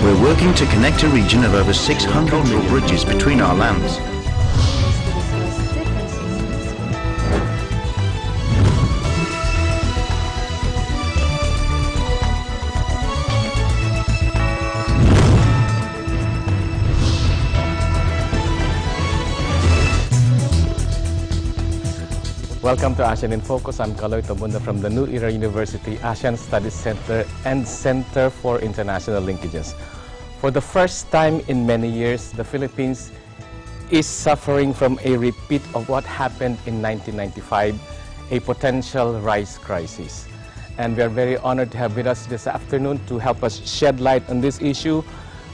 We're working to connect a region of over 600 more bridges between our lands. Welcome to Asean in Focus. I'm Kaloy Tabunda from the New Era University Asian Studies Center and Center for International Linkages. For the first time in many years, the Philippines is suffering from a repeat of what happened in 1995, a potential rice crisis. And we are very honored to have with us this afternoon to help us shed light on this issue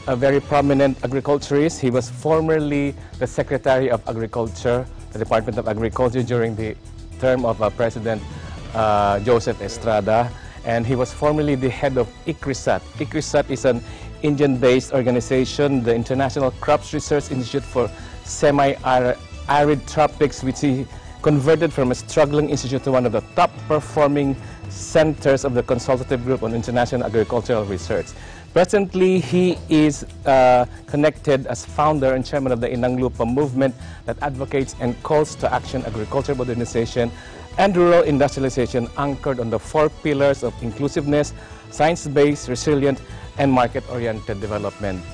a very prominent agriculturist. He was formerly the Secretary of Agriculture, the Department of Agriculture during the term of President Joseph Estrada, and he was formerly the head of ICRISAT. ICRISAT is an Indian-based organization, the International Crops Research Institute for Semi-Arid Tropics, which he converted from a struggling institute to one of the top-performing centers of the consultative group on international agricultural research. Presently, he is connected as founder and chairman of the Inang Lupa movement that advocates and calls to action agriculture modernization and rural industrialization anchored on the 4 pillars of inclusiveness, science-based, resilient, and market-oriented development.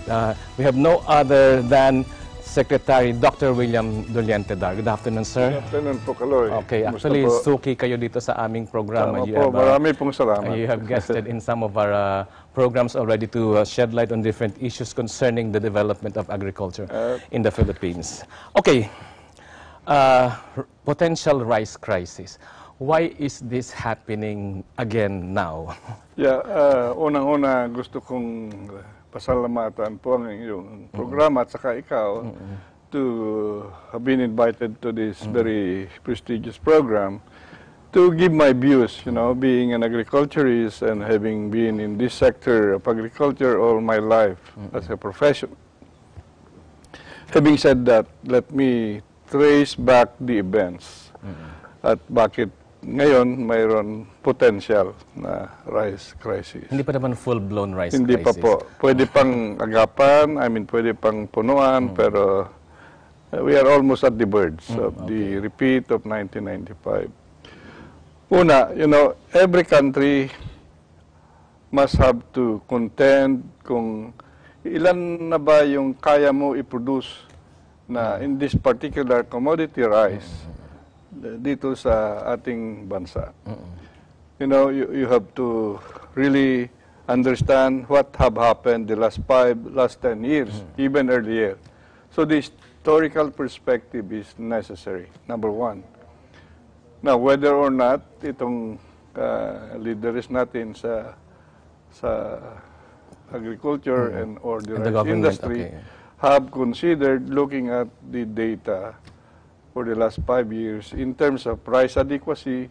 We have no other than Secretary Dr. William Doliente Dar. Good afternoon, sir. Good afternoon po, Kaloy. Okay, actually, suki kayo dito sa aming programa. Tama po, marami pong salamat. You have guested in some of our programs already to shed light on different issues concerning the development of agriculture in the Philippines. Okay, potential rice crisis. Why is this happening again now? Yeah, unang-una gusto kong pasalamatan po ang iyong programa at saka ikaw to have been invited to this very prestigious program to give my views, you know, being an agriculturist and having been in this sector of agriculture all my life as a profession. Having said that, let me trace back the events at bakit ngayon mayroon potential na rice crisis. Hindi pa naman full-blown rice Hindi crisis. pa po. Pwede pang agapan, pwede pang punuan, pero we are almost at the verge of the repeat of 1995. Una, you know, every country must have to contend kung ilan na ba yung kaya mo i-produce na in this particular commodity rice dito sa ating bansa. You know, you have to really understand what have happened the last 10 years, even earlier. So the historical perspective is necessary, number one. Now, whether or not itong leaders natin sa agriculture and or the rice industry have considered looking at the data for the last 5 years in terms of price adequacy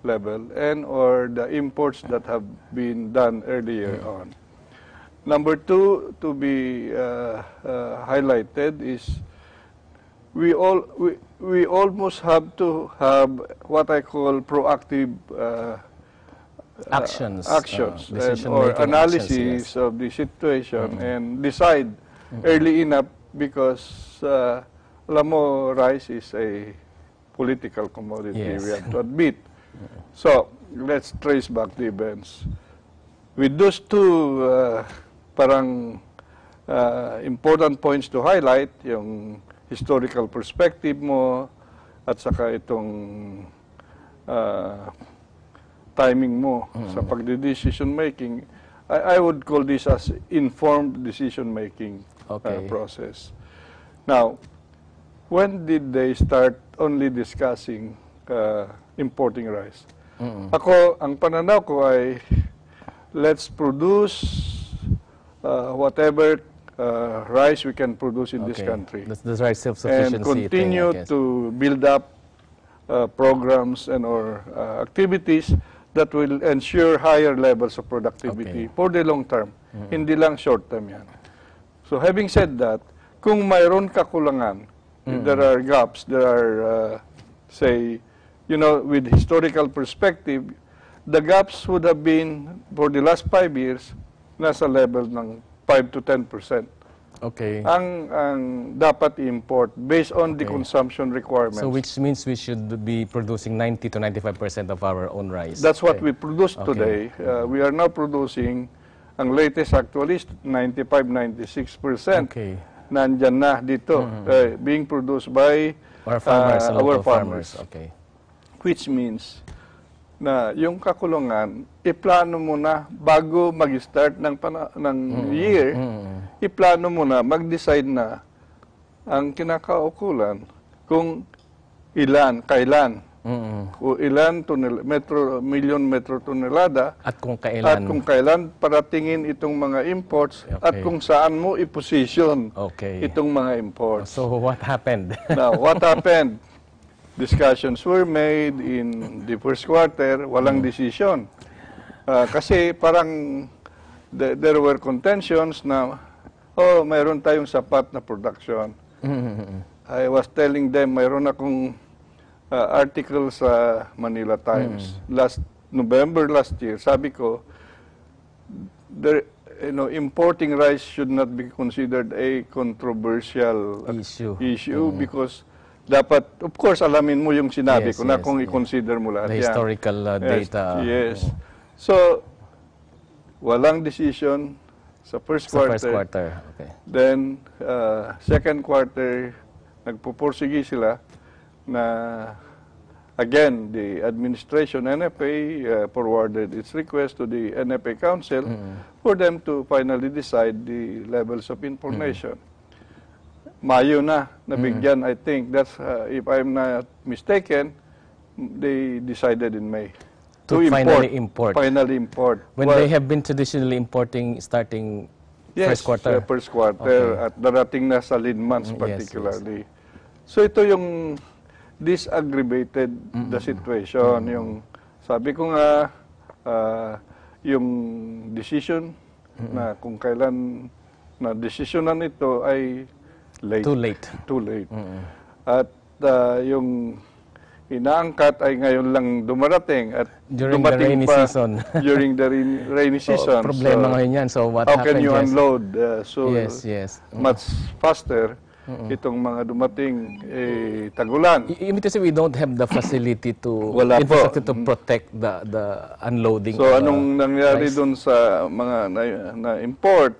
level and or the imports that have been done earlier on. Number two to be highlighted is we almost have to have what I call proactive actions or analysis of the situation and decide early enough because alam mo, rice is a political commodity. Yes. We have to admit. So, let's trace back the events. With those two important points to highlight, yung historical perspective mo at saka itong timing mo sa pagde-decision making, I would call this as informed decision making process. Now, when did they start only discussing importing rice? Ako, ang pananaw ko ay let's produce whatever rice we can produce in this country. That's the right self-sufficiency and continue to build up programs and or activities that will ensure higher levels of productivity for the long term. Hindi lang short term yan. So having said that, kung mayroon kakulangan, there are gaps, there are, say, you know, with historical perspective, the gaps would have been, for the last 5 years, nasa level ng 5 to 10%. Okay. Ang dapat import based on the consumption requirements. So which means we should be producing 90 to 95% of our own rice. That's what we produce today. We are now producing, ang latest actually is 95-96%. Okay. Nandyan na dito, being produced by Our farmers, our farmers. Okay. Which means na yung kakulungan, iplano mo na bago mag-start ng year, iplano mo na, mag-decide na ang kinakaukulan kung ilan, kailan, o ilan million metro tonelada, at kung kailan paratingin itong mga imports, at kung saan mo i-position itong mga imports. So what happened? Now, what happened? Discussions were made in the first quarter, walang decision. Kasi parang there were contentions na, mayroon tayong sapat na production. I was telling them, mayroon akong article sa Manila Times November last year. Sabi ko, importing rice should not be considered a controversial issue because dapat, of course, alamin mo yung sinabi ko na kung i-consider mo lahat yan. The historical data. Yes. So, walang decision sa first quarter. Okay. Then, second quarter, nagpupursige sila na, again, the administration, NFA, forwarded its request to the NFA Council for them to finally decide the levels of information. Mayo na nabigyan, I think. That's, if I'm not mistaken, they decided in May. To finally import. Finally import. When they have been traditionally importing starting first quarter? Yes, first quarter. At darating na sa lean months particularly. So ito yung disaggravated the situation. Yung, sabi ko nga, yung decision na kung kailan na desisyonan ito ay late. Too late. At yung inaangkat ay ngayon lang dumarating at during the rainy season. During the rainy season. Problema ngayon yan. So what how happened? How can you unload much faster itong mga dumating tagulan? You mean to say we don't have the facility to infrastructure to protect the unloading? So anong nangyari doon sa mga na-import?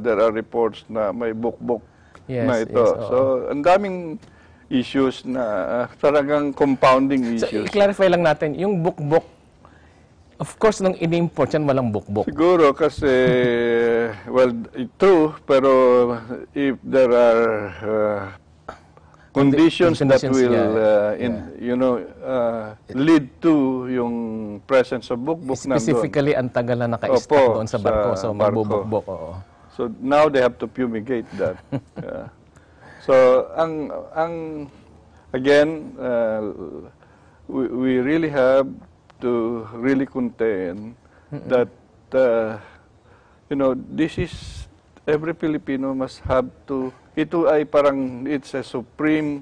There are reports na may bukbok na ito. So, ang daming issues na talagang compounding issues. So, i-clarify lang natin, yung bukbok, of course, nung in-import yan, walang bukbok. Siguro kasi, well, true, pero if there are conditions that will, lead to yung presence of bukbok na doon. Specifically, ang tagal na naka-stack doon sa barko, so magbubukbok. So now they have to fumigate that. So again, we really have to really contain that this is every Filipino must have to. Ito ay parang it's a supreme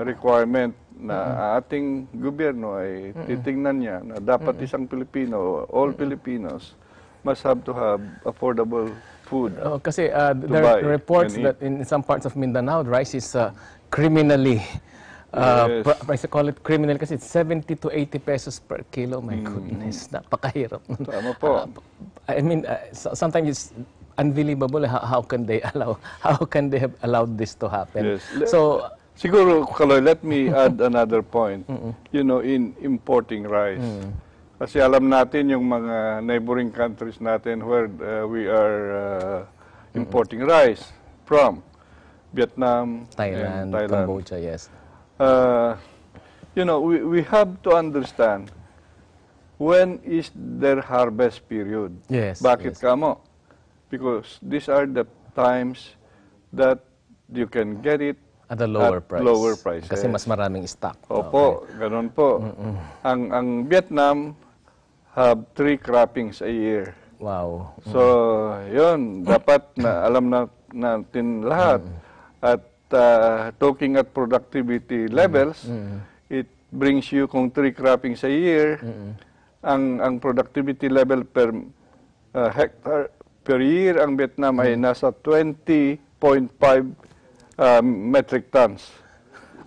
requirement na ating gobyerno ay titingnan niya na dapat isang Pilipino, all Filipinos must have to have affordable food. Kasi there are reports that in some parts of Mindanao, rice is criminally, I call it criminal kasi it's 70 to 80 pesos per kilo. My goodness, napakahirap. Tama po. I mean, sometimes it's unbelievable how can they have allowed this to happen. Yes. So, siguro, Kaloy, let me add another point. In importing rice. Kasi alam natin yung mga neighboring countries natin where we are importing rice from. Vietnam, Thailand, Cambodia, yes. We have to understand when is their harvest period. Yes. Bakit kamo? Because these are the times that you can get it at a lower price. Kasi mas maraming stock. Opo, ganun po. Ang Vietnam have 3 croppings a year. Wow. So, yun, dapat na alam natin lahat. At talking at productivity levels, it brings you kung 3 croppings a year, ang productivity level per hectare per year ang Vietnam ay nasa 20.5 metric tons.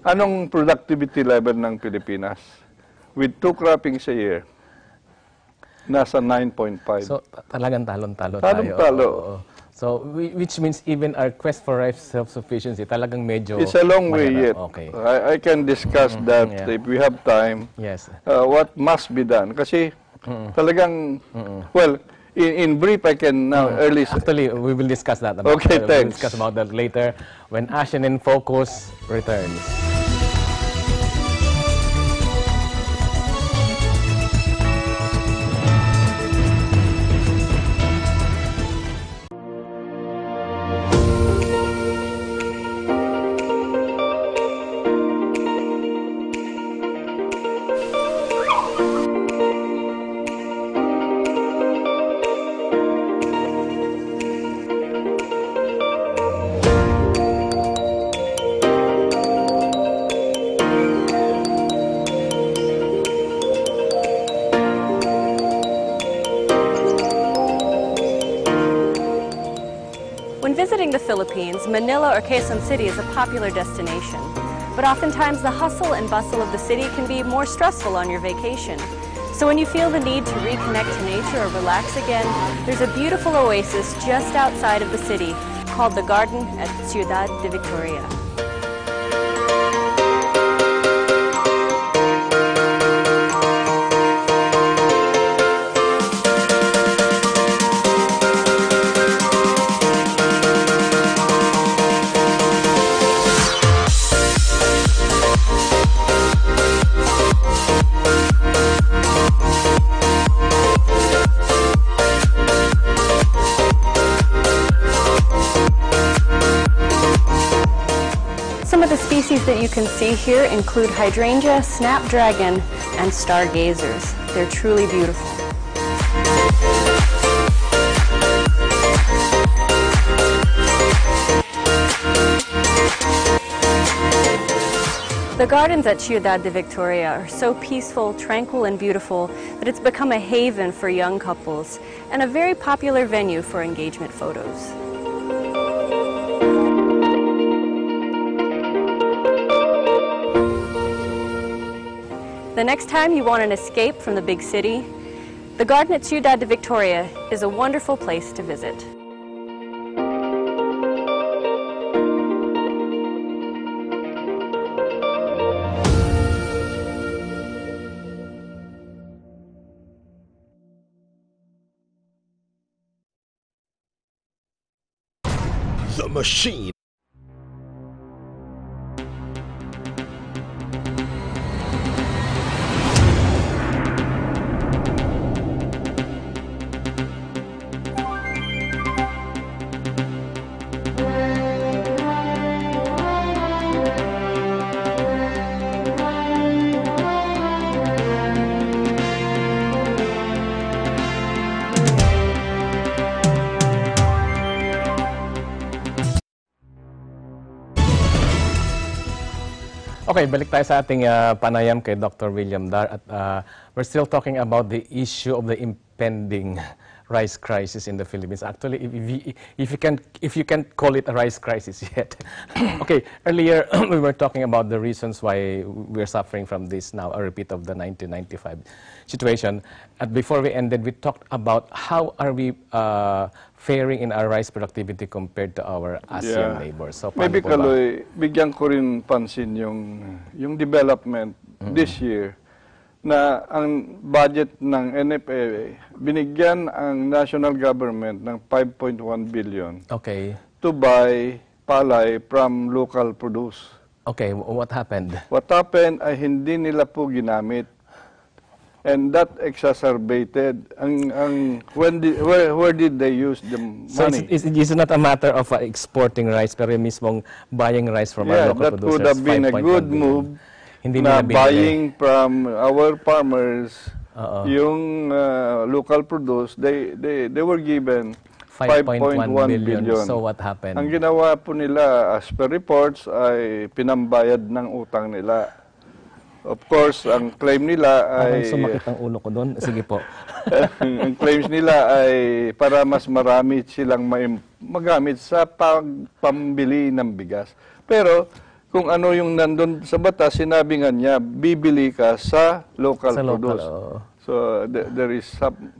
Anong productivity level ng Pilipinas? With 2 croppings a year, nasa 9.5. So, talagang talon-talo tayo. Talon-talo. Oo. So, which means even our quest for rice self-sufficiency, talagang medyo... It's a long way mahirap. yet. Okay. I can discuss that if we have time. Yes. What must be done? Kasi talagang, well, in brief, I can now early... Actually, we will discuss that. Okay, We'll thanks. discuss about that later when Asean in Focus returns. When visiting the Philippines, Manila or Quezon City is a popular destination. But oftentimes the hustle and bustle of the city can be more stressful on your vacation. So when you feel the need to reconnect to nature or relax again, there's a beautiful oasis just outside of the city called the Garden at Ciudad de Victoria. Some of the species that you can see here include hydrangea, snapdragon, and stargazers. They're truly beautiful. The gardens at Ciudad de Victoria are so peaceful, tranquil, and beautiful that it's become a haven for young couples and a very popular venue for engagement photos. The next time you want an escape from the big city, the garden at Ciudad de Victoria is a wonderful place to visit. The machine. Okay, balik tayo sa ating panayam kay Dr. William Dar at we're still talking about the issue of the impending rice crisis in the Philippines. Actually, if you can call it a rice crisis yet. Okay, earlier we were talking about the reasons why we're suffering from this now, a repeat of the 1995 situation. And before we ended, we talked about how are we faring in our rice productivity compared to our Asean neighbors. So, Maybe po ba? Kaloy, bigyan ko rin pansin yung development this year na ang budget ng NFA, binigyan ang national government ng 5.1 billion Okay. to buy palay from local produce. Okay, what happened? What happened ay hindi nila po ginamit. And that exacerbated where did they use the So money? it's not a matter of exporting rice, pero mismong buying rice from our local that producers. could have been a 5.1 good billion. move Hindi na nila binili. buying from our farmers yung local produce, they were given 5.1 billion. So what happened? Ang ginawa po nila as per reports ay pinambayad ng utang nila. Of course, ang claim nila Parang ay sumakit ang ulo ko doon. Sige po. ang claims nila ay para mas marami silang magamit sa pambili ng bigas. Pero kung ano yung nandun sa batas, sinabi nga niya, bibili ka sa local produce. So there is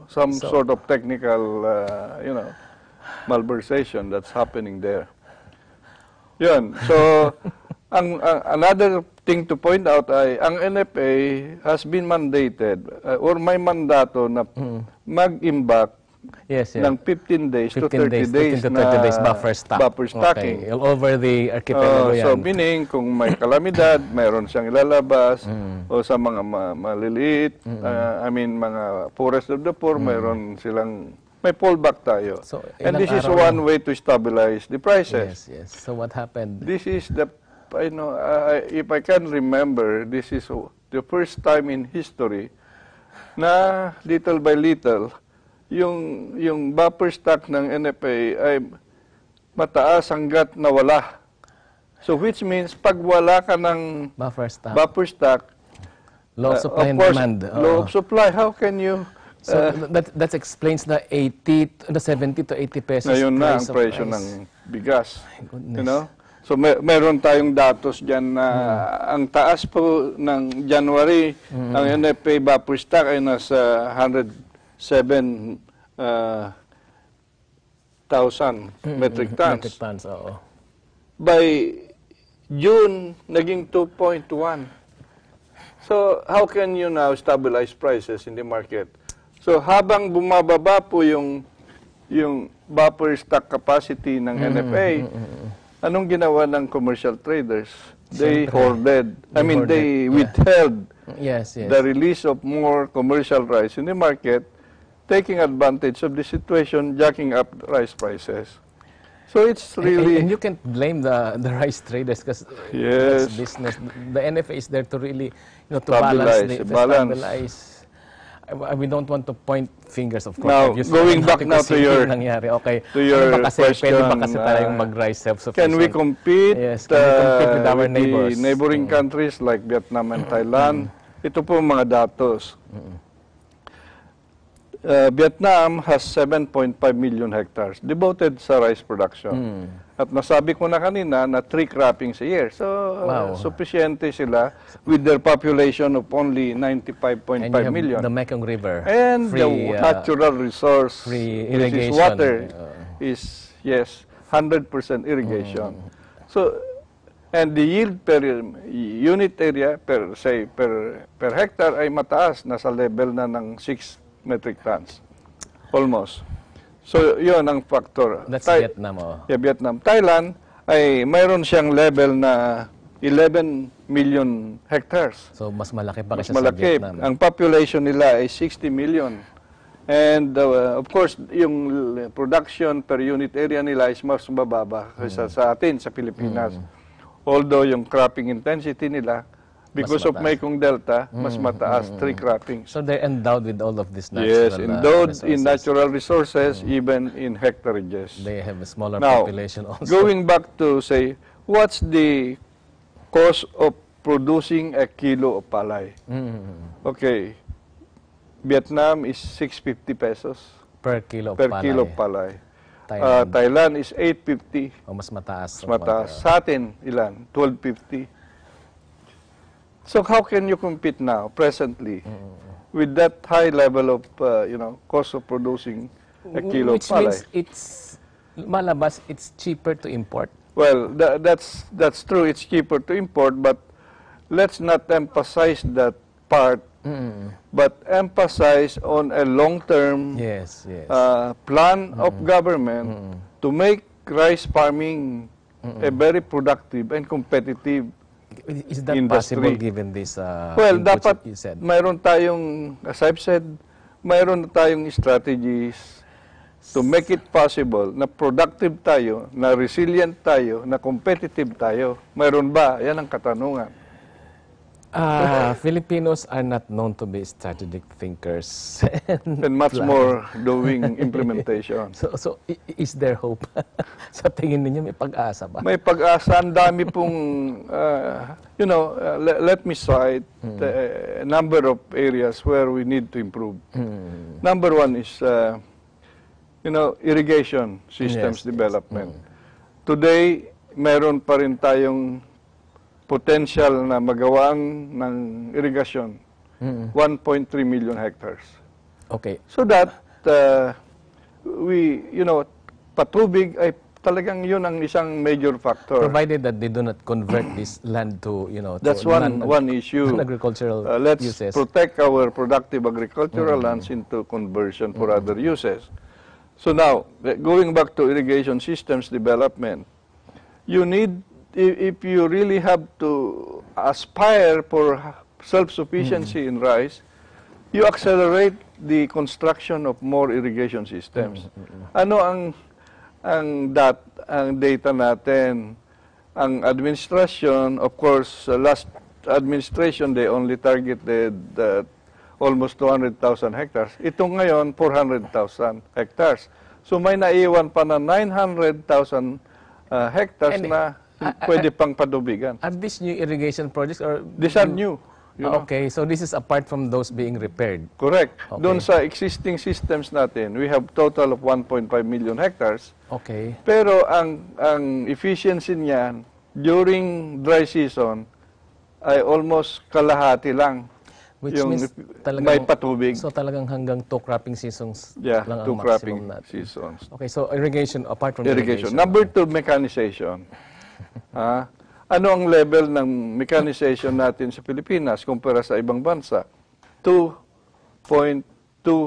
some sort of technical, malversation that's happening there. Yun. So another thing to point out ay ang NFA has been mandated or may mandato na mag-imbak ng 15 days to 30 days na buffer stocking. Okay. All over the archipelago yan. So meaning, kung may kalamidad, mayroon siyang ilalabas, o sa mga maliliit, mga poorest of the poor, mayroon silang, may fallback tayo. So, and this is one way to stabilize the prices. Yes. So what happened? This is the, if I can remember, this is the first time in history na little by little, yung buffer stock ng NFA ay mataas hanggat nawala. So which means pag wala ka ng buffer stock, low supply and demand. Low supply, how can you so that explains the 70 to 80 pesos ngayon na ang presyo ng bigas. You know? So meron tayong datos diyan na ang taas po ng January ang NFA buffer stock ay nasa 107,000 metric tons. By June, naging 2.1. So, how can you now stabilize prices in the market? So, habang bumababa po yung buffer stock capacity ng NFA, anong ginawa ng commercial traders? They hoarded. They withheld the release of more commercial rice in the market, taking advantage of the situation, jacking up rice prices. So it's really... And you can't blame the rice traders because that's business. The NFA is there to really, to stabilize. We don't want to point fingers, of course. Now, going back now to your question, pwede ba kasi tayong mag-rice self-sufficient? Can we compete, with our neighbors? The neighboring countries like Vietnam and Thailand? Ito po mga datos. Vietnam has 7.5 million hectares devoted sa rice production. At nasabi ko na kanina na 3 croppings a year. So, sufficiente sila with their population of only 95.5 million. The Mekong River. And the natural resource, which is water, is, 100% irrigation. So, and the yield per unit area, per hectare ay mataas, nasa level na ng 6 metric tons. Almost. So, yun ang factor. That's Vietnam. Vietnam. Thailand ay mayroon siyang level na 11 million hectares. So, mas malaki pa kasi sa Vietnam. Ang population nila ay 60 million. And, of course, yung production per unit area nila is mas mababa kaysa sa atin, sa Pilipinas. Although, yung cropping intensity nila, because of Mekong Delta, mas mataas, 3 croppings. So they're endowed with all of these natural resources. Yes, endowed in natural resources, even in hectareages. They have a smaller population also. Going back to say, what's the cost of producing a kilo of palay? Okay, Vietnam is 650 pesos per kilo of palay. Thailand is 850. Mas mataas. Mas mataas. Sa atin, ilan? 1250. So how can you compete now, presently, with that high level of, cost of producing a kilo of palay? Which means it's cheaper to import. Well, that's true. It's cheaper to import, but let's not emphasize that part, but emphasize on a long-term plan of government to make rice farming a very productive and competitive Is that industry. Possible given this dapat you said? Mayroon tayong, as I've said, mayroon tayong strategies to make it possible na productive tayo, na resilient tayo, na competitive tayo. Mayroon ba? Yan ang katanungan. That's right. Mayroon ba? Yan ang katanungan. So, how can you compete now? Presently, with that high level of, cost of producing a kilo of palay? Okay, Vietnam is 650 pesos per kilo of palay. Thailand is 850. So how can you compete now, presently, with that high level of, cost of producing a kilo of palay? Filipinos are not known to be strategic thinkers. And much more doing implementation. So is there hope? Sa tingin ninyo, may pag-asa ba? May pag-asa. Ang dami pong, let me cite a number of areas where we need to improve. Number one is, irrigation systems development. Today, meron pa rin tayong potential na magawang ng irrigation, 1.3 million hectares. Okay. So that patubig ay talagang yun ang isang major factor. Provided that they do not convert this land to, That's to one issue. Non-agricultural let's uses. protect our productive agricultural lands into conversion for other uses. So now, going back to irrigation systems development, you need, if you really have to aspire for self-sufficiency in rice, you accelerate the construction of more irrigation systems. Ano ang data natin? Ang administration, of course, last administration, they only targeted almost 200,000 hectares. Ito ngayon, 400,000 hectares. So may naiwan pa na 900,000 hectares na pwede pang padubigan. Are these new irrigation projects or These are new. Okay, so this is apart from those being repaired. Correct. Okay. Doon sa existing systems natin, we have total of 1.5 million hectares. Okay. Pero ang efficiency niyan during dry season ay almost kalahati lang. Which yung means may patubig. So talagang hanggang 2 cropping seasons Yeah, lang 2 ang cropping maximum natin. seasons. Okay, so irrigation apart from Irrigation. Number 2, mechanization. Ano ang level ng mechanization natin sa Pilipinas kumpara sa ibang bansa? 2.2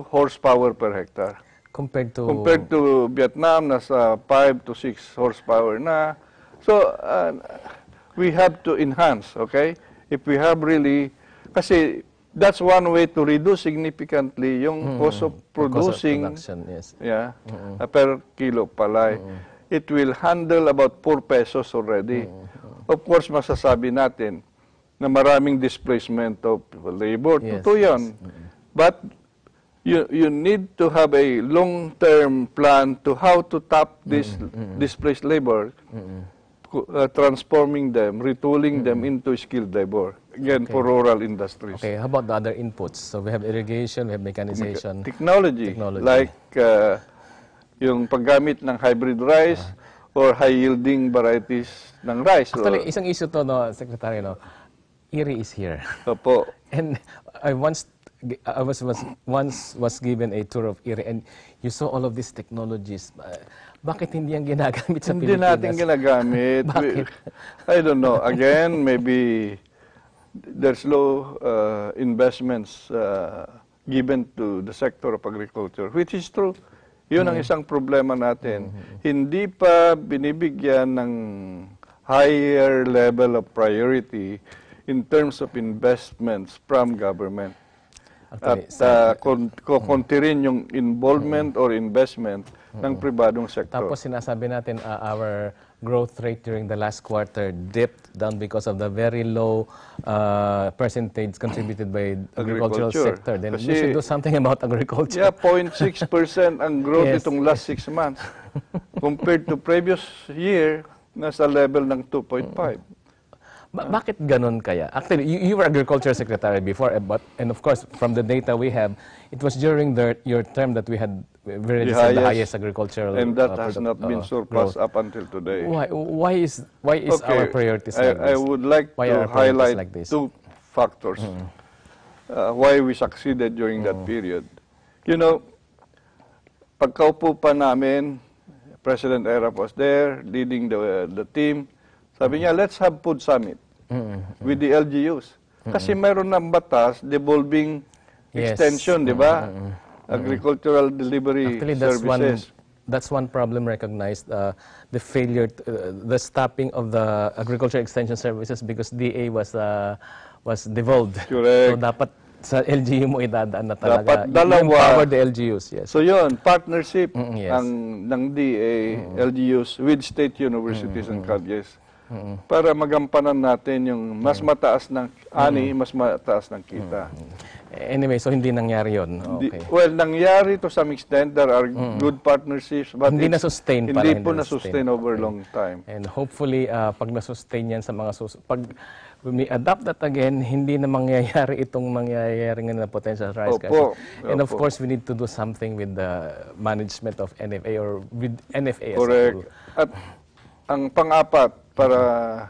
horsepower per hectare. Compared to Vietnam, nasa 5 to 6 horsepower na. So, we have to enhance, okay? If we have really, kasi that's one way to reduce significantly yung cost of producing production, yes. Per kilo palay. It will handle about 4 pesos already. Of course, masasabi natin na maraming displacement of labor. Yes, Totoo yan. But you need to have a long-term plan to how to tap this displaced labor, transforming them, retooling them into skilled labor. Again, for rural industries. Okay, how about the other inputs? So we have irrigation, we have mechanization. Technology. Like yung paggamit ng hybrid rice or high-yielding varieties ng rice. Actually, isang issue to, no, Secretary, no? IRRI is here. Opo. And I was given a tour of IRRI and you saw all of these technologies. Bakit hindi yan ginagamit sa Pilipinas? Hindi natin ginagamit. Bakit? I don't know. Again, maybe there's low investments given to the sector of agriculture, which is true. Yun ang isang problema natin. Hindi pa binibigyan ng higher level of priority in terms of investments from government. At kukunti rin yung involvement or investment ng pribadong sector. Tapos sinasabi natin our growth rate during the last quarter dipped down because of the very low percentage contributed by agricultural sector. Then we should do something about agriculture. Yeah, 0.6% ang growth itong last 6 months. Compared to previous year, nasa level ng 2.5. Bakit ganun kaya? Actually, you were agriculture secretary before, and of course, from the data we have, it was during your term that we had the highest agricultural and that has not been surpassed up until today. Why is our priorities like this? I would like to highlight like 2 factors why we succeeded during that period. You know, pagkaupo pa namin, President Erap was there leading the team. Sabi niya, let's have food summit with the LGUs. Kasi mayroon ng batas devolving extension, di ba? Agricultural delivery services. That's one problem recognized, the failure, the stopping of the agriculture extension services because DA was devolved. Correct. So dapat sa LGU mo idadaan na talaga. Dapat dalawa. You empower the LGUs, yes. So yun, partnership yes. ng DA, LGUs with state universities and colleges. para magampanan natin yung mas mataas ng ani, mas mataas ng kita. Anyway, so hindi nangyari yun. Okay. Well, nangyari to some extent. There are good partnerships, but Hindi na-sustain pala, hindi po hindi na-sustain over long time. And hopefully, pag na-sustain yan sa mga pag we adapt that again, hindi na mangyayari itong mangyayari ngayon na potential rise. Opo. And of course, we need to do something with the management of NFA or with NFA as a Correct. whole. At ang pang-apat,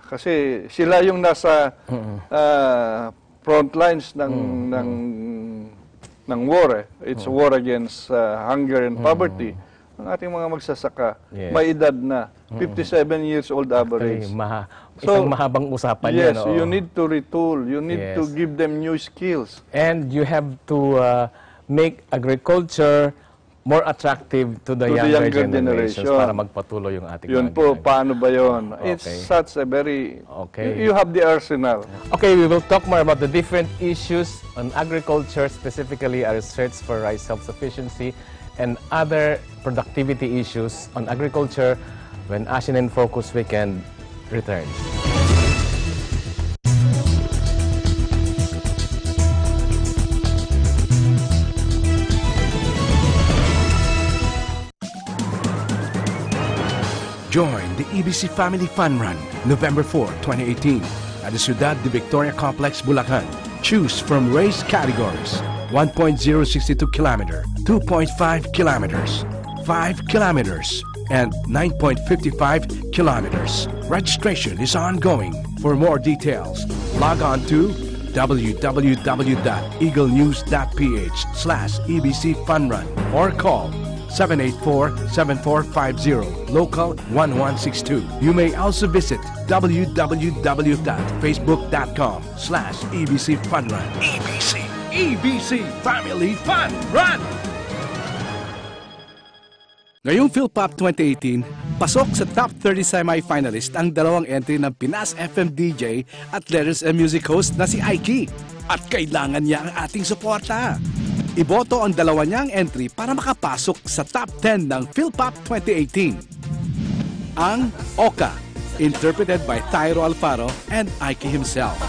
kasi sila yung nasa front lines ng war. It's a war against hunger and poverty. Ang ating mga magsasaka, may edad na, 57 years old average. Isang mahabang usapan yan. Yes, you need to retool. You need to give them new skills. And you have to make agriculture more attractive to the younger generations para magpatuloy yung ating Yun po, paano ba yun? It's such a very, you have the arsenal. Okay, we will talk more about the different issues on agriculture, specifically our search for rice self-sufficiency and other productivity issues on agriculture when Asean in Focus Weekend returns. Join the EBC Family Fun Run, November 4, 2018, at the Ciudad de Victoria Complex, Bulacan. Choose from race categories: 1.062 kilometer, 2.5 kilometers, 5 kilometers, and 9.55 kilometers. Registration is ongoing. For more details, log on to www.eaglenews.ph/EBC Fun Run or call 784-7450, local 1162. You may also visit www.facebook.com/EBC Fun Run. EBC Family Fun Run! Ngayong PhilPop 2018, pasok sa top 30 semi-finalist ang dalawang entry ng Pinas FM DJ at Letters and Music host na si Aiki. At kailangan niya ang ating suporta. Iboto ang dalawa niyang entry para makapasok sa top 10 ng PhilPop 2018. Ang Oka, interpreted by Tyro Alfaro and Aiki himself.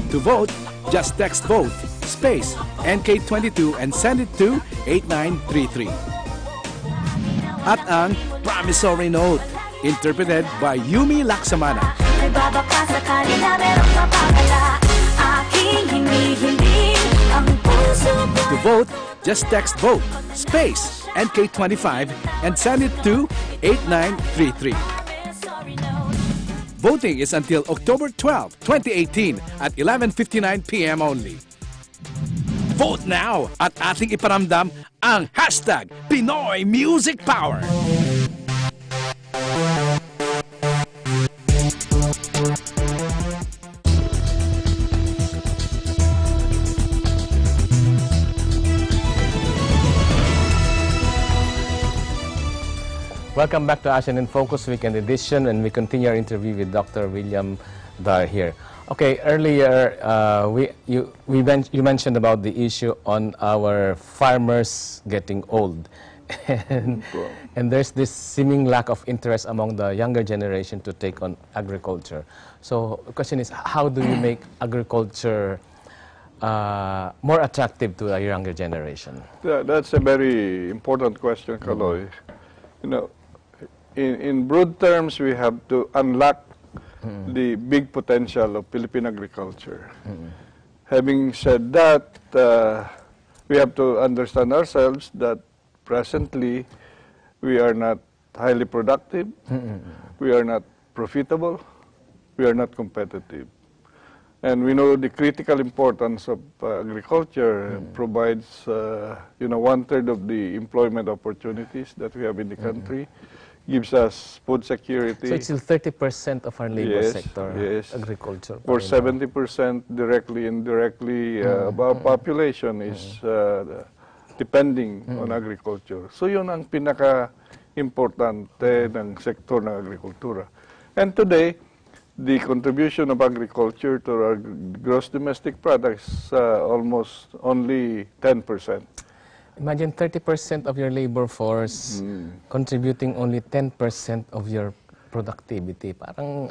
To vote, just text VOTE, space, NK22 and send it to 8933. At ang Promissory Note, interpreted by Yumi Laksamana. To vote, just text VOTE, space, NK25 and send it to 8933. Voting is until October 12, 2018 at 11:59 p.m. only. Vote now at ating iparamdam ang hashtag Pinoy Music Power. Welcome back to Asean in Focus Weekend Edition, and we continue our interview with Dr. William Dar here. Okay, earlier you mentioned about the issue on our farmers getting old, and there's this seeming lack of interest among the younger generation to take on agriculture. So the question is, how do you make agriculture more attractive to a younger generation? That's a very important question, Kaloy. You know, in broad terms, we have to unlock the big potential of Philippine agriculture. Having said that, we have to understand ourselves that presently we are not highly productive, we are not profitable, we are not competitive. And we know the critical importance of agriculture provides, 1/3 of the employment opportunities that we have in the country, gives us food security. So it's still 30% of our labor sector, agriculture. For 70% directly, indirectly, of our population is depending on agriculture. So yun ang pinaka-importante ng sektor ng agrikultura. And today, the contribution of agriculture to our gross domestic products almost only 10%. Imagine 30% of your labor force contributing only 10% of your productivity. Parang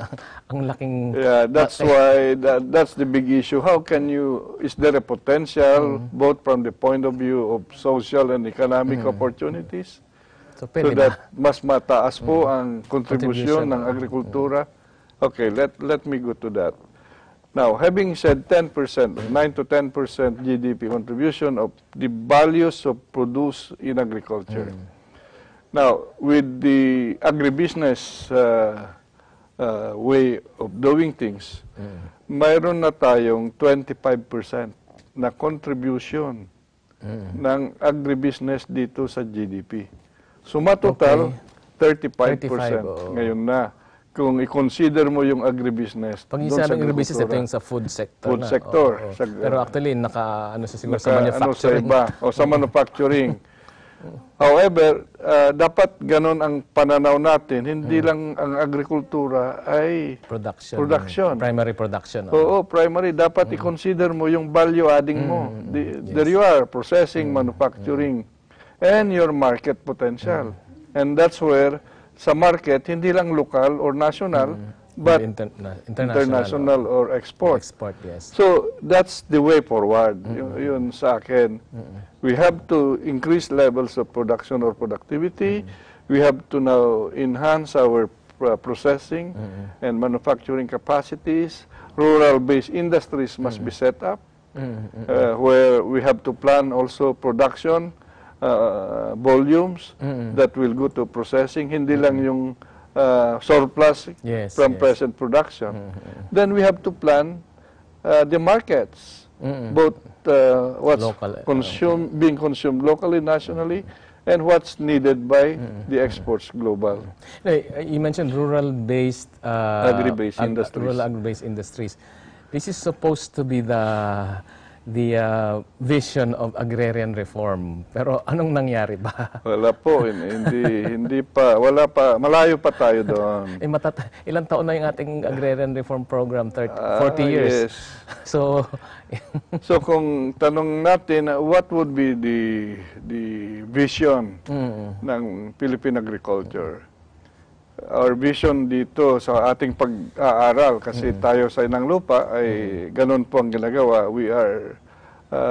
ang laking... Yeah, that's why that's the big issue. How can you, is there a potential both from the point of view of social and economic opportunities? So, So pwede that ba? mas mataas po ang kontribusyon ng agrikultura. Okay, let me go to that. Now, having said 10%, 9 to 10% GDP contribution of the values of produce in agriculture. Now, with the agribusiness way of doing things, mayroon na tayong 25% na contribution ng agribusiness dito sa GDP. Suma total, 35% ngayon na. Kung i-consider mo yung agribusiness. Pag-isa ng agribusiness, ito yung sa food sector Food na. sector. Oo, oo. Sa- Pero actually, siguro sa manufacturing. Sa manufacturing. However, dapat ganon ang pananaw natin. Hindi lang ang agrikultura ay Production. Primary production. Oo, primary. Dapat i-consider mo yung value adding mo. There you are, processing, manufacturing, and your market potential. And that's where sa market, hindi lang local or national, but international or export. Export, yes. So, that's the way forward. Yun sa akin. We have to increase levels of production or productivity. We have to now enhance our processing and manufacturing capacities. Rural-based industries must be set up, where we have to plan also production volumes that will go to processing, hindi lang yung surplus from present production. Then we have to plan the markets, both what's being consumed locally, nationally, and what's needed by the exports global. You mentioned rural-based Agri-based industries. Rural agri-based industries. This is supposed to be the vision of agrarian reform. Pero anong nangyari ba? Wala po, hindi pa, wala pa, malayo pa tayo doon. Ilang taon na yung ating agrarian reform program? 40 years. Yes. So, So kung tanong natin, what would be the vision ng Philippine agriculture? Our vision dito sa ating pag-aaral, kasi tayo sa inang lupa ay ganun po ang ginagawa. We are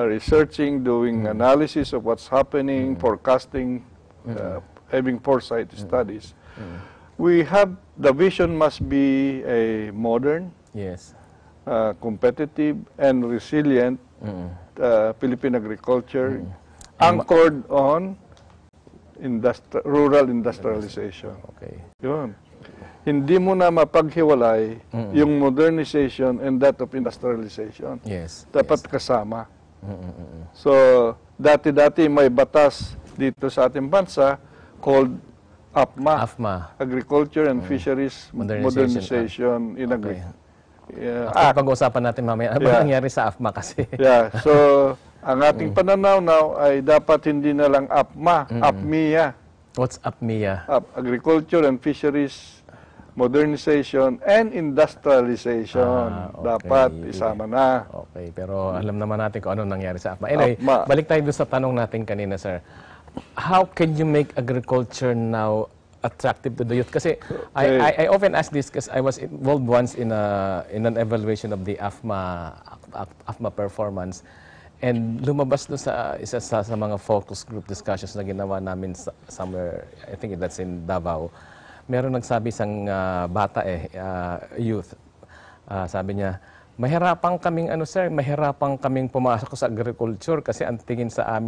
researching, doing analysis of what's happening, forecasting, having foresight studies. We have, the vision must be a modern, yes. competitive, and resilient Philippine agriculture anchored on rural industrialization. Okay. Yun. Hindi mo na mapaghiwalay yung modernization and that of industrialization. Yes. Dapat kasama. So, dati-dati may batas dito sa ating bansa called AFMA. Agriculture and Fisheries Modernization in Pag-uusapan natin mamaya. Ano ba nangyari sa AFMA kasi? Yeah. So, ang ating pananaw now ay dapat hindi na lang AFMIA. What's AFMIA? Agriculture and Fisheries Modernization and Industrialization. Dapat isama na. Okay, pero alam naman natin kung ano nangyari sa AFMA. Anyway, balik tayo doon sa tanong natin kanina, sir. How can you make agriculture now attractive to the youth? Kasi I often ask this because I was involved once in an evaluation of the AFMA performance. And lumabas doon sa isa sa mga focus group discussions na ginawa namin somewhere, I think that's in Davao. Meron nagsabi isang bata youth. Sabi niya, mahirapan kaming pumasok sa agriculture kasi ang tingin sa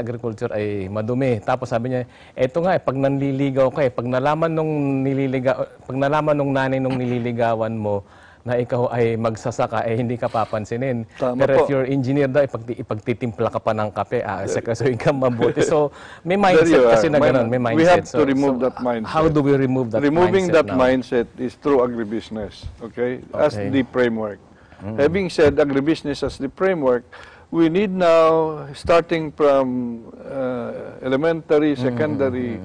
agriculture ay madumi. Tapos sabi niya, eto nga pag nanliligaw ka pag nalaman nung nanay nung nililigawan mo na ikaw ay magsasaka, hindi ka papansinin. Pero if you're engineer daw, ipagtitimpla ka pa ng kape, asikasuhin ka mabuti. So, may mindset kasi na ganun. May mindset. We have to remove that mindset. How do we remove that Removing mindset that mindset is through agribusiness, okay? As the framework. Having said agribusiness as the framework, we need now, starting from elementary, secondary,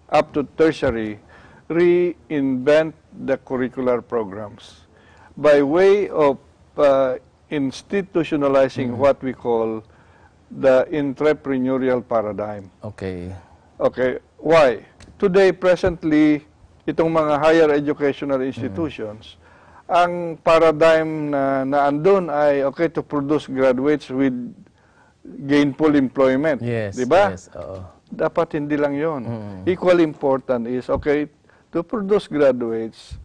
up to tertiary, reinvent the curricular programs by way of institutionalizing what we call the entrepreneurial paradigm. Okay. Okay, why? Today, presently, itong mga higher educational institutions, ang paradigm na andun ay, okay, to produce graduates with gainful employment. Yes, Diba? yes. Oo. Dapat hindi lang yon. Equally important is, okay, to produce graduates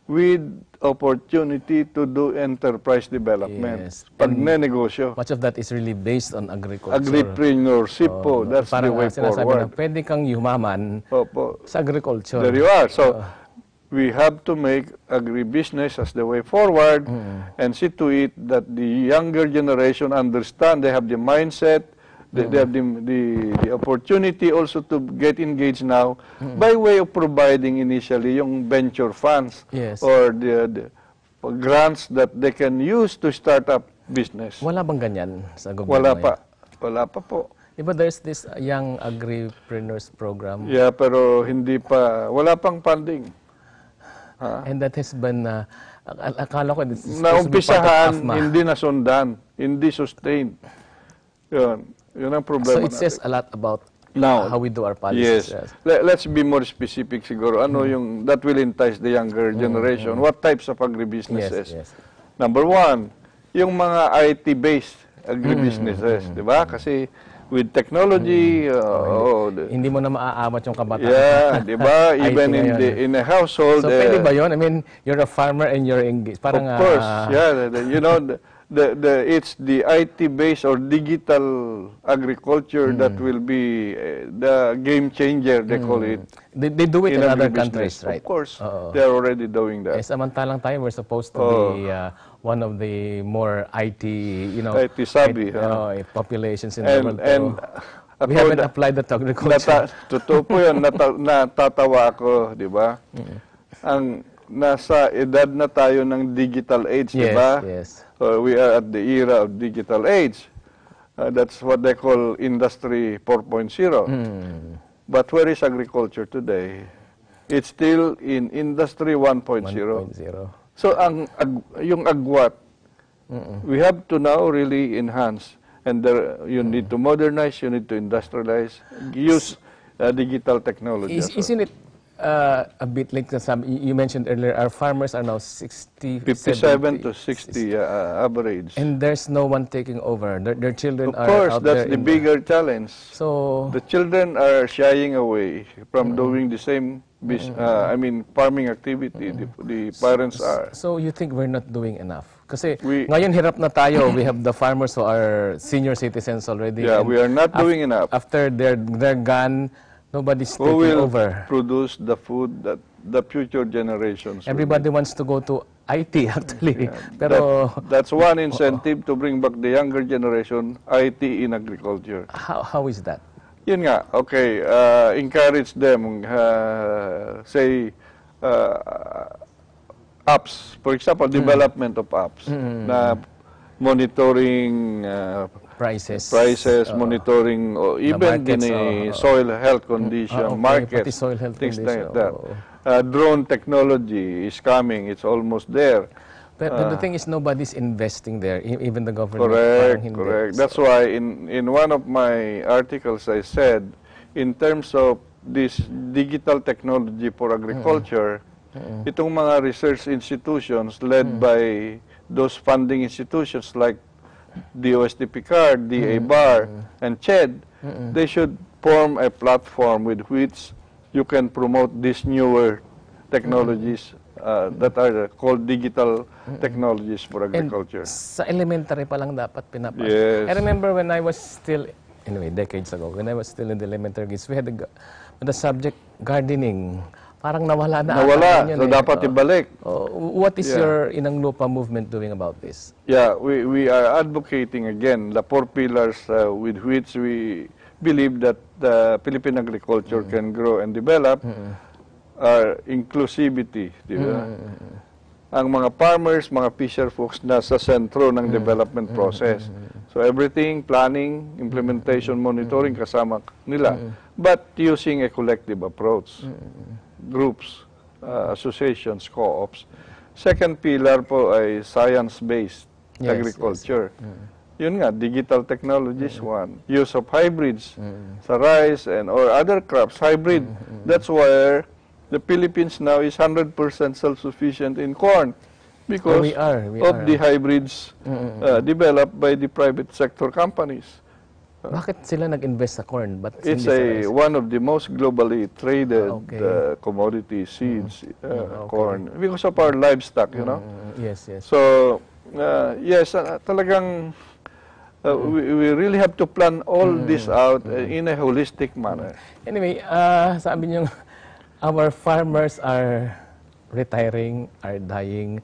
with opportunity to do enterprise development. Yes. Pagnenegosyo. Much of that is really based on agriculture. Agripreneurship po, that's the Parang way sinasabi forward. na pwede kang yumaman Opo. sa agriculture. There you are. So, we have to make agribusiness as the way forward and see to it that the younger generation understand, they have the mindset, they have the opportunity also to get engaged now by way of providing initially yung venture funds Yes. or the grants that they can use to start up business. Wala bang ganyan sa gobyerno? Wala ngayon? pa. Wala pa po. Diba there's this young agripreneurs program? Yeah, pero hindi pa, wala pang funding. And that has been, akala ko, it's supposed to be part Naumpisahan, of AFMA. hindi nasundan, hindi sustained. Yun ang problema So it says a lot about Now, how we do our policies. yes. Let's be more specific siguro. Ano yung, that will entice the younger generation. What types of agribusinesses? Yes. Number one, yung mga IT-based agribusinesses, di ba? Kasi with technology, Hindi mo na maaabot yung kabataan. yeah, di ba? IT Even in ngayon. in a household. So pwede ba yun? I mean, you're a farmer and you're engaged. Parang, Of course, yeah. You know, it's the IT-based or digital agriculture that will be the game changer, they call it. They do it in other agribusiness. countries, right? Of course, Oo. they're already doing Eh, that. samantalang tayo, we're supposed to be one of the more IT, IT savvy, populations in the world. And We haven't applied that to agriculture. totoo po yun, natatawa ako, di ba? Ang nasa edad na tayo ng digital age, di ba? Yes. We are at the era of digital age. That's what they call Industry 4.0. But where is agriculture today? It's still in Industry 1.0. 1.0. So yung agwat, we have to now really enhance. And you need to modernize, you need to industrialize, use digital technology. Isn't it a bit like you mentioned earlier, our farmers are now 60, 57 to 70, 60 average. and there's no one taking over. Their children Of are course, out that's there the bigger challenge. So, The children are shying away from doing the same farming activity. The parents are. so you think we're not doing enough? Kasi We- ngayon hirap na tayo. We have the farmers who are senior citizens already. Yeah, and we are not doing enough. After they're gone, nobody's Who taking will over. produce the food that the future generations will Everybody wants to go to IT actually. Pero that's one incentive to bring back the younger generation, IT in agriculture. how is that? Yun nga, okay, encourage them, say, apps, for example, development of apps na monitoring Prices. monitoring, or even markets, soil health condition, okay, markets, pati soil health things like condition, that. Drone technology is coming, it's almost there. But the thing is, nobody's investing there, even the government. Correct, parang hindi. correct. So, That's why in one of my articles I said, in terms of this digital technology for agriculture, itong mga research institutions led by those funding institutions like DOST-PCAR, DA-BAR, and CHED, they should form a platform with which you can promote these newer technologies that are called digital technologies for agriculture. And sa elementary pa lang dapat pinapasok. Yes. I remember when I was still, anyway, decades ago, when I was still in the elementary grades, we had the subject gardening. Parang nawala na. Nawala, ata yun so dapat ibalik. What is Yeah. your Inang Lupa movement doing about this? Yeah, we are advocating again the 4 pillars with which we believe that the Philippine agriculture can grow and develop are inclusivity, di ba? Ang mga farmers, mga fisher folks nasa sentro ng development process. So everything, planning, implementation, monitoring kasama nila. But using a collective approach. Groups, associations, co-ops. Second pillar po ay science-based Yes, agriculture. Yun nga, digital technologies, one. Use of hybrids sa rice and or other crops, hybrid. That's where the Philippines now is 100% self-sufficient in corn because we are. the hybrids developed by the private sector companies. Bakit sila nag-invest sa corn? But It's one of the most globally traded commodity seeds, corn, because of our livestock, you know. Yes, yes. So, yes, talagang we really have to plan all this out in a holistic manner. Anyway, sabi niyo, our farmers are retiring, are dying.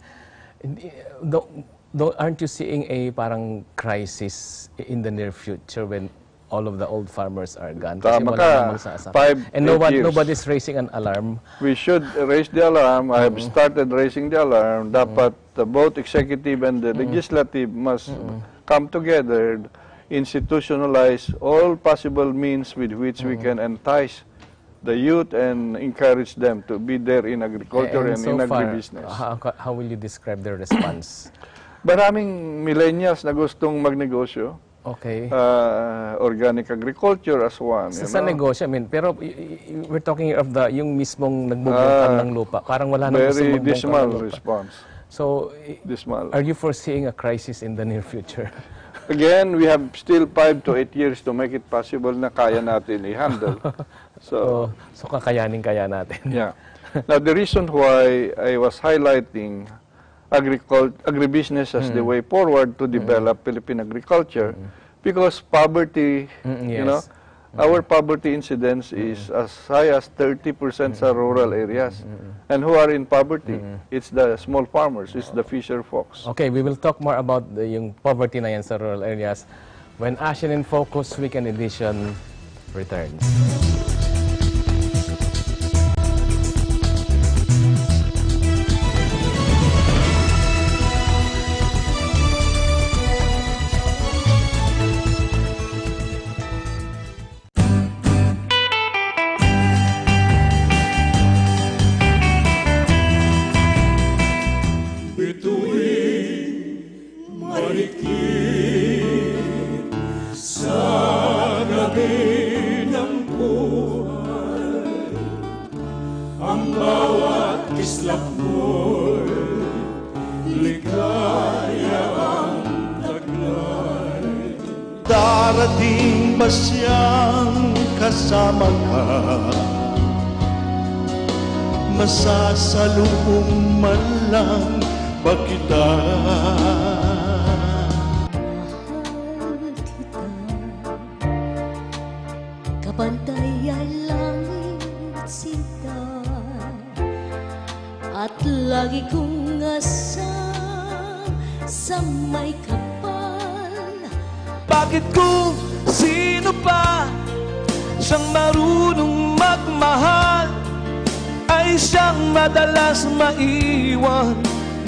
Aren't you seeing a parang crisis in the near future when all of the old farmers are gone? Kasi Tama wala ka. namang magsasaka. 5, And 8 years. nobody's raising an alarm. We should raise the alarm. I have started raising the alarm. Dapat both executive and the legislative must come together, institutionalize all possible means with which we can entice the youth and encourage them to be there in agriculture and so in far, agribusiness. how will you describe their response? Maraming millennials na gustong magnegosyo. Okay. Organic agriculture as one. Sa negosyo, I mean, pero we're talking of yung mismong nagbubungkal ng lupa. Parang wala nang gusto Very magbungkal dismal ng lupa. response. So, Dismal. are you foreseeing a crisis in the near future? Again, we have still 5 to 8 years to make it possible na kaya natin i-handle. So kakayanin natin. Yeah. Now, the reason why I was highlighting agribusiness as the way forward to develop Philippine agriculture, because poverty, you know, our poverty incidence is as high as 30% sa rural areas. And who are in poverty? It's the small farmers, it's the fisher folks. Okay, we will talk more about yung poverty na yan sa rural areas when Action in Focus Weekend Edition returns. Darating ba siyang kasama ka? Masasalubong man lang ba kita? Mahal kita, kapantay ay langit sinta, at lagi kong asam sa may kapal. Bakit kung sino pa siyang marunong magmahal ay siyang madalas maiwan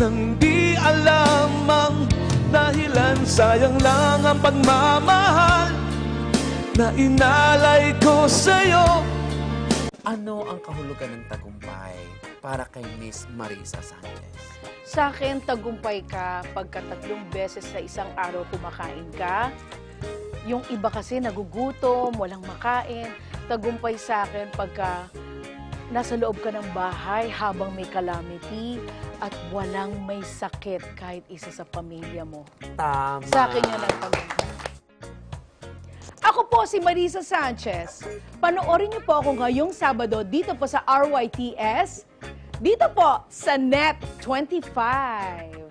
nang di alam ang dahilan? Sayang lang ang pagmamahal na inalay ko sa'yo. Ano ang kahulugan ng tagumpay para kay Miss Marisa Sanchez? Sa akin, tagumpay ka pagka 3 beses sa isang araw kumakain ka. Yung iba kasi nagugutom, walang makain. Tagumpay sa akin pagka nasa loob ka ng bahay habang may calamity at walang may sakit kahit isa sa pamilya mo. Tama. Sa akin yan ang tagumpay. Ako po si Marisa Sanchez. Panoorin niyo po ako ngayong Sabado dito po sa RYTS. Dito po sa Net 25.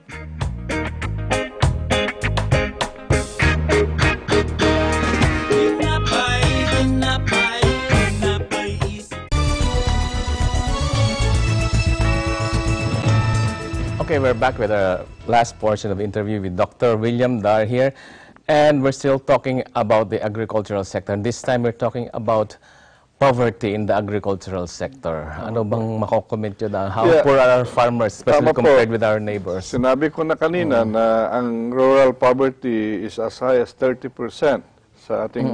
Okay, we're back with our last portion of the interview with Dr. William Dar here. And we're still talking about the agricultural sector. And this time we're talking about poverty in the agricultural sector. Ano bang mako-comment yun na how poor are our farmers, especially compared with our neighbors? Sinabi ko na kanina na ang rural poverty is as high as 30% sa ating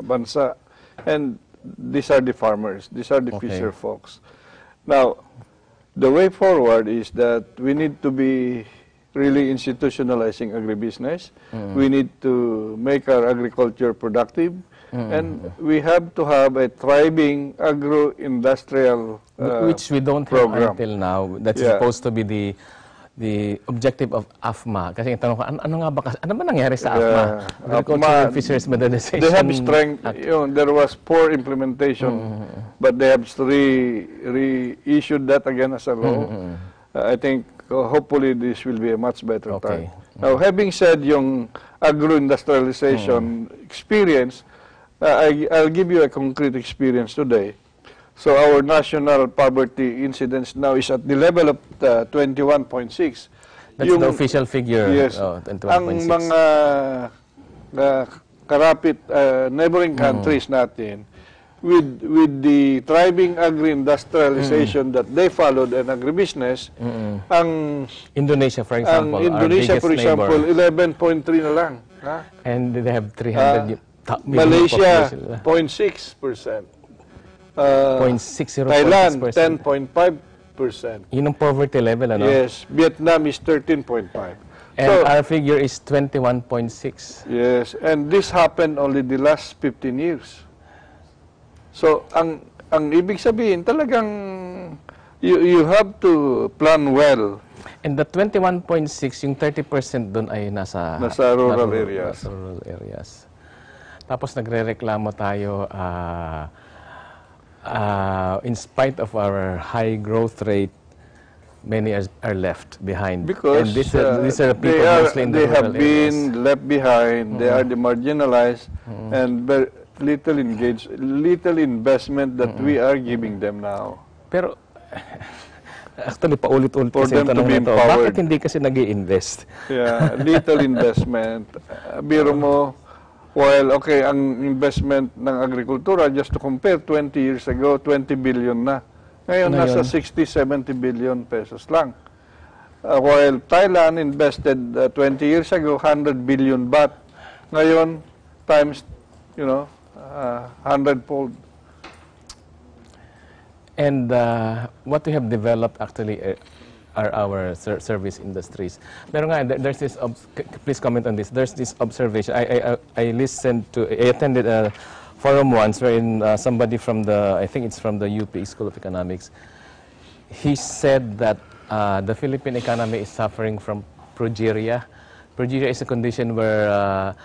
bansa. And these are the farmers, these are the fisher folks. Now, the way forward is that we need to be really institutionalizing agribusiness. We need to make our agriculture productive. And we have to have a thriving agro-industrial which we don't program. have until now. That's Yeah. supposed to be the objective of AFMA. Kasi tanong ko, ano nga ba, ano ba nangyari sa AFMA? Agriculture AFMA, and Fisheries Modernization. They have strength. There was poor implementation, but they have reissued that again as a law. I think hopefully this will be a much better time. Now, having said yung agro-industrialization experience, I'll give you a concrete experience today. So our national poverty incidence now is at the level of 21.6. That's the official figure. Yes. Ang mga karapit neighboring countries natin, with the thriving agri-industrialization that they followed and agribusiness, ang Indonesia, for example, ang Indonesia, for example, 11.3 na lang. Ha? And they have 300 Malaysia, 0.6%. 0.606%. Thailand, 10.5%. Yun ang poverty level, ano? Yes. Vietnam is 13.5. And So, our figure is 21.6. yes. And this happened only the last 15 years. So, ang ibig sabihin, talagang you have to plan well. And the 21.6, yung 30% doon ay nasa rural areas. Nasa rural areas. Tapos nagrereklamo tayo, in spite of our high growth rate, many are left behind. Because and these are people mostly in the they rural have been areas. left behind, they are the marginalized, and very little investment that we are giving them now. Pero, actually, paulit-ulit For kasi yung them to tanong be nito. empowered. Bakit hindi kasi nag-i-invest? Yeah, little investment. Biro mo, while, okay, ang investment ng agrikultura, just to compare, 20 years ago, 20 billion na. Ngayon, nasa 60-70 billion pesos lang. While Thailand invested 20 years ago, 100 billion baht. Ngayon, times, 100-fold. And what we have developed actually are our service industries. Pero nga, there's this, please comment on this, there's this observation. I attended a forum once wherein somebody from I think it's from the UP School of Economics, he said that the Philippine economy is suffering from progeria. Progeria is a condition where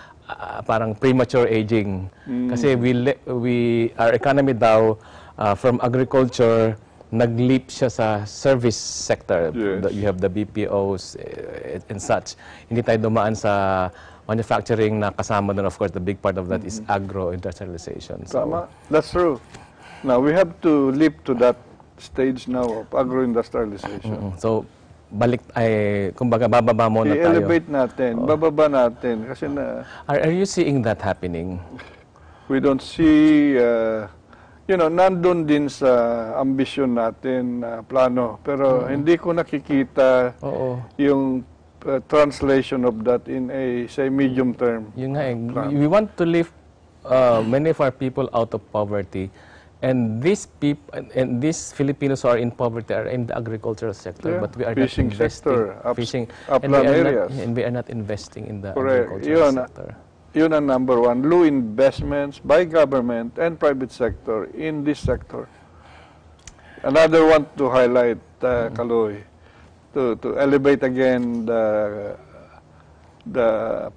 parang premature aging. Kasi our economy daw, from agriculture, nag-leap siya sa service sector. Yes. You have the BPOs and such. Hindi tayo dumaan sa manufacturing na kasama doon. Of course, the big part of that is agro-industrialization. So, Tama. That's true. Now, we have to leap to that stage now of agro-industrialization. So, kumbaga, bababa muna tayo. I-elevate natin, bababa natin. Kasi Are you seeing that happening? We don't see, nandun din sa ambisyon natin plano. Pero hindi ko nakikita yung translation of that in say, medium term. Yung nga, we want to lift many of our people out of poverty. And these Filipinos who are in poverty are in the agricultural sector, but we are fishing not investing. sector, Fishing upland areas. And we are not investing in the Correct. agricultural sector. Yun ang number one, low investments by government and private sector in this sector. Another one to highlight, Kaloy, to elevate again the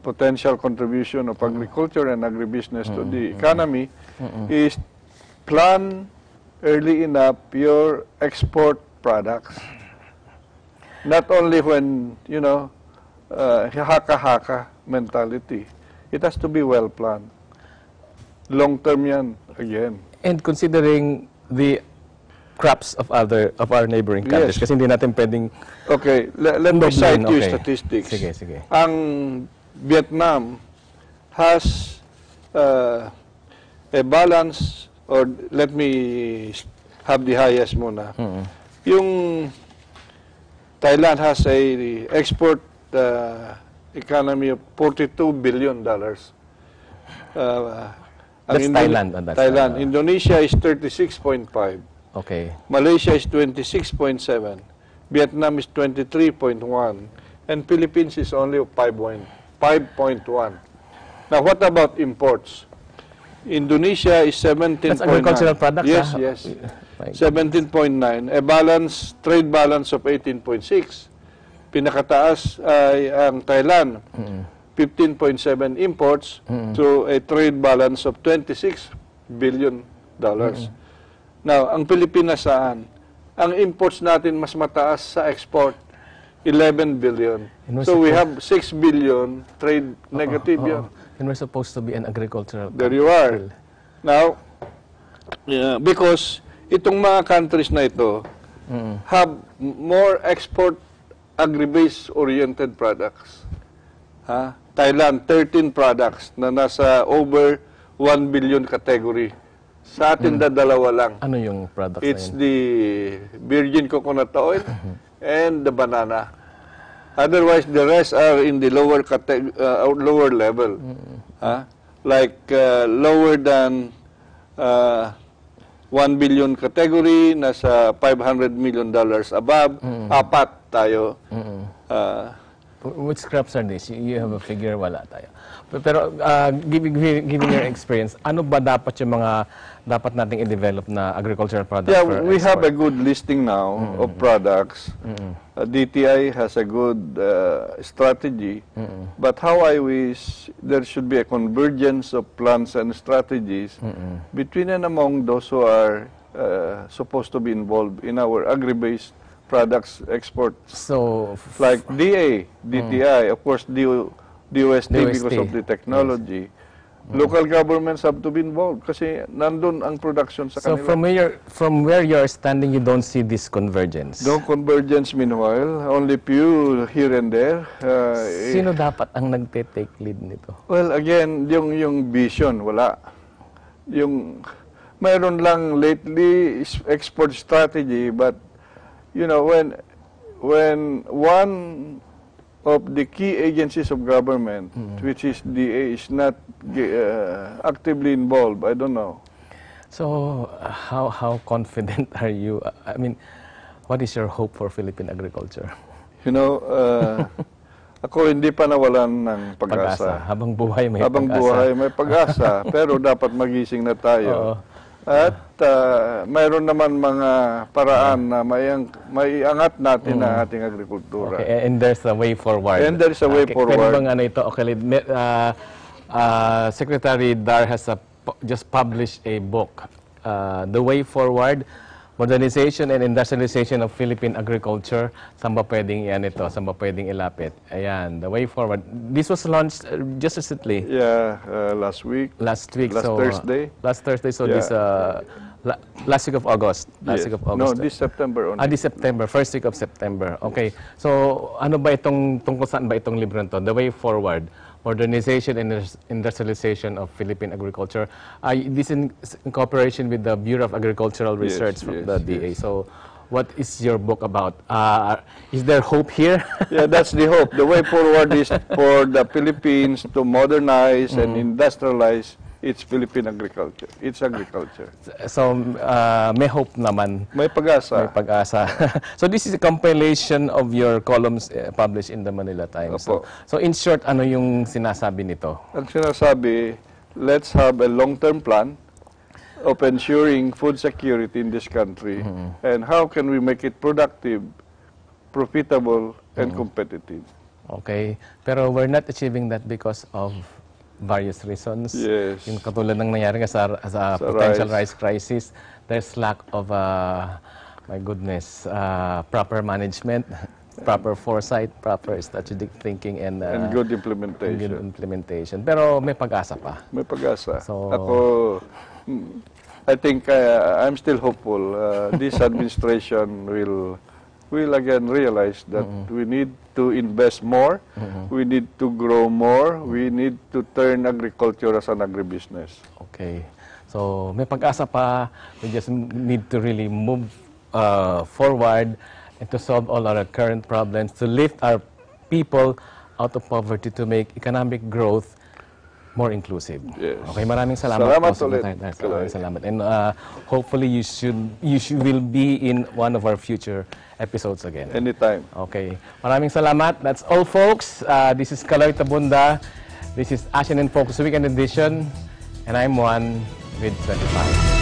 potential contribution of agriculture and agribusiness to the economy is plan early enough your export products. Not only when, haka-haka mentality. It has to be well planned. Long term yan, again. And considering the crops of our neighboring countries, kasi hindi natin pwedeng... Okay, let me cite you statistics. Sige. Ang Vietnam has a balance, or let me have the highest muna. Yung Thailand has a export economy of $42 billion. That's Thailand. Thailand. Indonesia is 36.5. Okay. Malaysia is 26.7. Vietnam is 23.1. and Philippines is only 5.1. Now, what about imports? Indonesia is 17.9. That's agricultural products. Yes, yes. 17.9. A trade balance of 18.6. Pinakataas ay ang Thailand. 15.7 imports to a trade balance of $26 billion. Now, ang Pilipinas saan? Ang imports natin mas mataas sa export, 11 billion. So we have 6 billion trade negative yun. And we're supposed to be an agricultural There you are. Now, because itong mga countries na ito have more export agri-based oriented products. Thailand, 13 products na nasa over 1 billion category. Sa atin, dalawa lang. Ano yung products It's na yun? the virgin coconut oil and the banana. Otherwise, the rest are in the lower level. Like lower than 1 billion category, nasa $500 million above, apat tayo. Which crops are these? You have a figure? Wala tayo. Pero giving your experience, ano ba dapat yung mga dapat nating i-develop na agricultural products for we export? have a good listing now of products. DTI has a good strategy, but how I wish there should be a convergence of plans and strategies between and among those who are supposed to be involved in our agri-based products export. So, like DTI, of course, DOST because of the technology. Local governments have to be involved kasi nandun ang production sa so kanila. from where you're standing, you don't see this convergence? No convergence meanwhile, only few here and there. Sino dapat ang nagte-take lead nito? Well, again, yung vision, wala. Mayroon lang lately export strategy, but you know, when one of the key agencies of government, which is DA, is not actively involved, I don't know. So, how confident are you? I mean, what is your hope for Philippine agriculture? You know, ako hindi pa nawalan ng pag-asa. Habang buhay may Habang pag-asa. buhay may pag-asa, pero dapat magising na tayo. At mayroon naman mga paraan na maiangat natin ang ating agrikultura. Okay, and there's a way forward. And there is a way forward. Pwede bang ano ito? Okay, Secretary Dar has just published a book, The Way Forward, Modernization and Industrialization of Philippine Agriculture. Saan ba pwedeng yan ito? Saan ba pwedeng ilapit? Ayan, The Way Forward. This was launched just recently. Yeah, last week. Last week. Last Thursday. Last Thursday, so Yeah. this last week of August. Last week of August. No, this September only. This September, first week of September. Okay. So, ano ba tungkol saan ba itong libro nito? The Way Forward, Modernization and Industrialization of Philippine Agriculture. This in cooperation with the Bureau of Agricultural Research from the DA. So, what is your book about? Is there hope here? Yeah, that's the hope. The way forward is for the Philippines to modernize and industrialize its Philippine agriculture. It's agriculture. So, may hope naman. May pag-asa. May pag-asa. So, this is a compilation of your columns published in the Manila Times. So, in short, ano yung sinasabi nito? Ang sinasabi, let's have a long-term plan of ensuring food security in this country, and how can we make it productive, profitable, and competitive. Okay. Pero we're not achieving that because of various reasons. Yes. Yung katulad ng nangyari nga sa potential rice crisis, there's lack of, my goodness, proper management, proper foresight, proper strategic thinking, and good implementation. Good implementation. Pero may pag-asa pa. May pag-asa. So, ako, I think I'm still hopeful. This administration will again realize that we need to invest more, we need to grow more, we need to turn agriculture as an agribusiness. Okay. So, may pag-asa pa. We just need to really move forward and to solve all our current problems, to lift our people out of poverty, to make economic growth more inclusive. Yes. Okay, maraming salamat. Salamat po, ulit. Maraming salamat. And hopefully you will be in one of our future episodes again. Anytime. Okay. Maraming salamat. That's all, folks. This is Kaloy Tabunda. This is Asian in Focus Weekend Edition. And I'm Juan with 25.